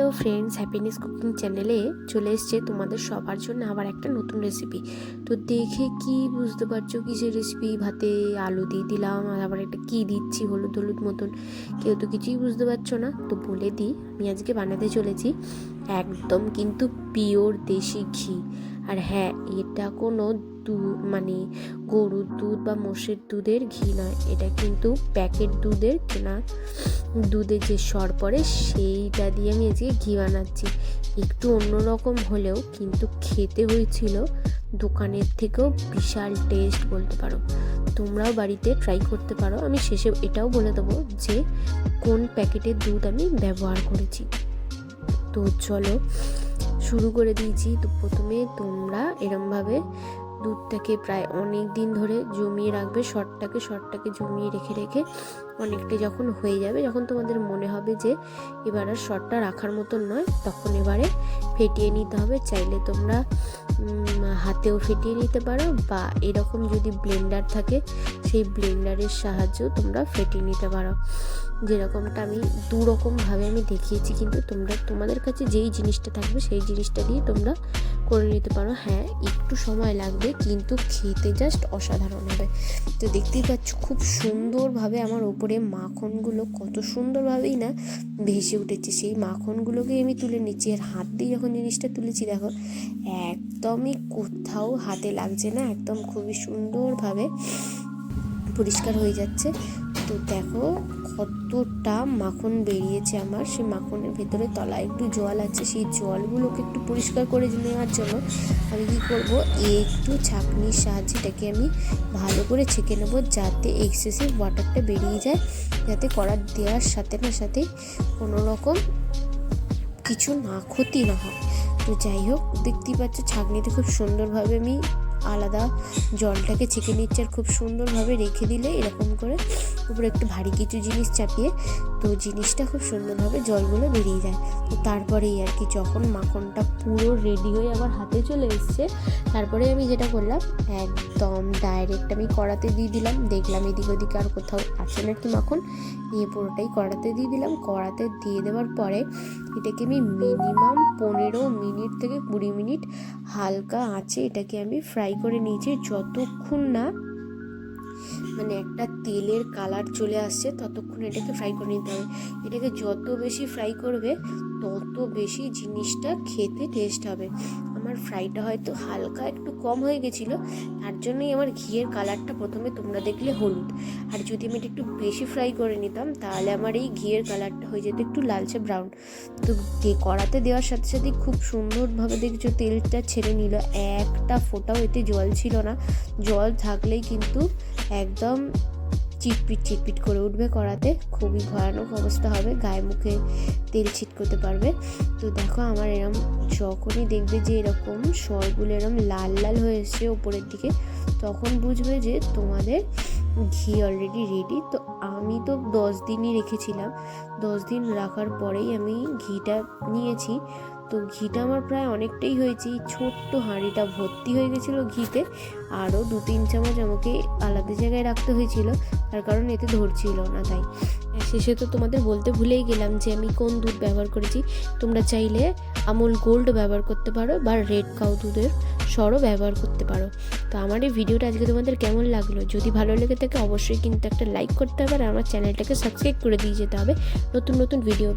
Hello friends, happiness cooking চ্যানেলে চলে এসছে তোমাদের সবার জন্য আবার একটা নতুন রেসিপি। তো দেখে কি বুঝতে পারছো কিসের রেসিপি? ভাতে আলু দিয়ে দিলাম, আর আবার একটা কী দিচ্ছি হলুদ হলুদ মতন, কেউ তো কিছুই বুঝতে পারছো না। তো বলে দিই, আমি আজকে বানাতে চলেছি একদম কিন্তু পিওর দেশি ঘি। আর হ্যাঁ, এটা কোনো মানে গরুর দুধ বা মোষের দুধের ঘি নয়, এটা কিন্তু প্যাকেট দুধের কেনা দুধে যে সর পড়ে সেইটা দিয়ে আমি আজকে ঘি বানাচ্ছি। একটু অন্যরকম হলেও কিন্তু খেতে হয়েছিল দোকানের থেকেও বিশাল টেস্ট বলতে পারো। তোমরাও বাড়িতে ট্রাই করতে পারো। আমি শেষে এটাও বলে দেবো যে কোন প্যাকেটের দুধ আমি ব্যবহার করেছি। তো চলো শুরু করে দিয়েছি। তো প্রথমে তোমরা এরমভাবে দুধটাকে প্রায় অনেক দিন ধরে জমিয়ে রাখবে, শর্টটাকে জমিয়ে রেখে রেখে অনেকটা যখন হয়ে যাবে, যখন তোমাদের মনে হবে যে এবার আর শর্টটা রাখার মতন নয়, তখন এবারে ফেটিয়ে নিতে হবে। চাইলে তোমরা হাতেও ফেটিয়ে নিতে পারো, বা এরকম যদি ব্লেন্ডার থাকে সেই ব্লেন্ডারের সাহায্যেও তোমরা ফেটিয়ে নিতে পারো। যেরকমটা আমি দুরকমভাবে আমি দেখিয়েছি, কিন্তু তোমাদের কাছে যেই জিনিসটা থাকবে সেই জিনিসটা দিয়ে তোমরা করে নিতে পারো। হ্যাঁ, একটু সময় লাগবে কিন্তু খেতে জাস্ট অসাধারণ হবে। তো দেখতেই পাচ্ছ খুব সুন্দরভাবে আমার ওপরে মাখনগুলো কত সুন্দরভাবেই না ভেসে উঠেছে। সেই মাখনগুলোকে আমি তুলে নিচ্ছি, আর হাত দিয়ে যখন জিনিসটা তুলেছি দেখো একদমই কোথাও হাতে লাগছে না, একদম খুবই সুন্দরভাবে পরিষ্কার হয়ে যাচ্ছে। তো দেখো কতটা মাখন বেরিয়েছে আমার। সেই মাখনের ভেতরে তলায় একটু জল আছে, সেই জলগুলোকে একটু পরিষ্কার করে নেওয়ার জন্য আমি কী করবো, একটু ছাঁকনির সাহায্যে এটাকে আমি ভালো করে ছেঁকে নেবো, যাতে এক্সেসিভ ওয়াটারটা বেরিয়ে যায়, যাতে কড়ার দেওয়ার সাথে কোনো রকম কিছু না ক্ষতি না হয়। তো যাই হোক, দেখতেই পাচ্ছ ছাঁকনিতে খুব সুন্দরভাবে আমি আলাদা জলটাকে ছেঁকে নিচ্ছে, আর খুব সুন্দরভাবে রেখে দিলে এরকম করে উপরে একটু ভারী কিছু জিনিস চাপিয়ে তো জিনিসটা খুব সুন্দরভাবে জলগুলো বেরিয়ে যায়। তো তারপরেই আর কি, যখন মাখনটা পুরো রেডি হয়ে আমার হাতে চলে এসছে, তারপরে আমি যেটা করলাম একদম ডাইরেক্ট আমি কড়াতে দিয়ে দিলাম। দেখলাম এদিক ওদিকে আর কোথাও আছে নাকি মাখন, নিয়ে পুরোটাই কড়াতে দিয়ে দিলাম। কড়াতে দিয়ে দেওয়ার পরে এটাকে আমি মিনিমাম 15 মিনিট থেকে 20 মিনিট হালকা আঁচে এটাকে আমি ফ্রাই করে নিয়েছি, যতক্ষণ না মানে একটা তেলের কালার চলে আসছে ততক্ষণ এটাকে ফ্রাই করে নিতে হবে। এটাকে যত বেশি ফ্রাই করবে তত বেশি জিনিসটা খেতে টেস্ট হবে। আমার ফ্রাইটা হয়তো হালকা একটু কম হয়ে গেছিলো, তার জন্যই আমার ঘিয়ের কালারটা প্রথমে তোমরা দেখলে হলুদ। আর যদি আমি এটা একটু বেশি ফ্রাই করে নিতাম তাহলে আমার এই ঘিয়ের কালারটা হয়ে যেত একটু লালচে ব্রাউন। তো কড়াতে দেওয়ার সাথে খুব সুন্দরভাবে দেখছো তেলটা ছেড়ে নিল, একটা ফোঁটাও এতে জল ছিল না। জল থাকলেই কিন্তু একদম চিটপিট করে উঠবে কড়াতে, খুবই ভয়ানক অবস্থা হবে, গায়ে মুখে তেল ছিটকোতে পারবে। তো দেখো আমার এরম যখনই দেখবে যে এরকম সরগুলো এরম লাল লাল হয়ে এসছে ওপরের দিকে, তখন বুঝবে যে তোমাদের ঘি অলরেডি রেডি। তো আমি তো 10 দিনই রেখেছিলাম, 10 দিন রাখার পরেই আমি ঘিটা নিয়েছি। তো ঘিটা আমার প্রায় অনেকটাই হয়েছে, ছোট্ট হাঁড়িটা ভর্তি হয়ে গেছিলো ঘিতে। আরও 2-3 চামচ আমাকে আলাদা জায়গায় রাখতে হয়েছিল, তার কারণ এতে ধরছিল না। তাই শেষে তো তোমাদের বলতে ভুলেই গেলাম যে আমি কোন দুধ ব্যবহার করেছি। তোমরা চাইলে আমুল গোল্ড ব্যবহার করতে পারো, বা রেড কাউ দুধের সরও ব্যবহার করতে পারো। তো আমার এই ভিডিওটা আজকে তোমাদের কেমন লাগলো? যদি ভালো লেগে থাকে অবশ্যই কিন্তু একটা লাইক করতে হবে, আর আমার চ্যানেলটাকে সাবস্ক্রাইব করে দিয়ে যেতে হবে নতুন ভিডিও